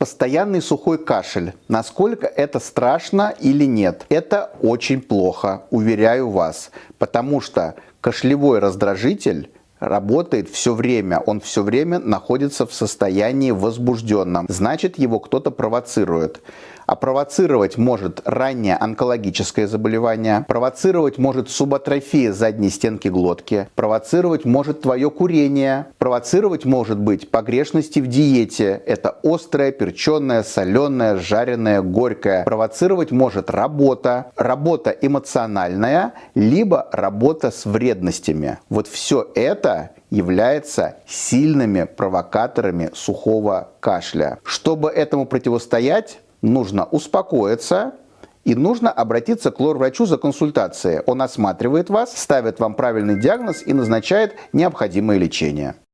Постоянный сухой кашель. Насколько это страшно или нет? Это очень плохо, уверяю вас. Потому что кашлевой раздражитель работает все время, он все время находится в состоянии возбужденном. Значит, его кто-то провоцирует. А провоцировать может раннее онкологическое заболевание, провоцировать может субатрофия задней стенки глотки, провоцировать может твое курение, провоцировать может быть погрешности в диете. Это острое, перченое, соленое, жареное, горькое. Провоцировать может работа эмоциональная, либо работа с вредностями. Вот все это является сильными провокаторами сухого кашля. Чтобы этому противостоять, нужно успокоиться и нужно обратиться к лор-врачу за консультацией. Он осматривает вас, ставит вам правильный диагноз и назначает необходимое лечение.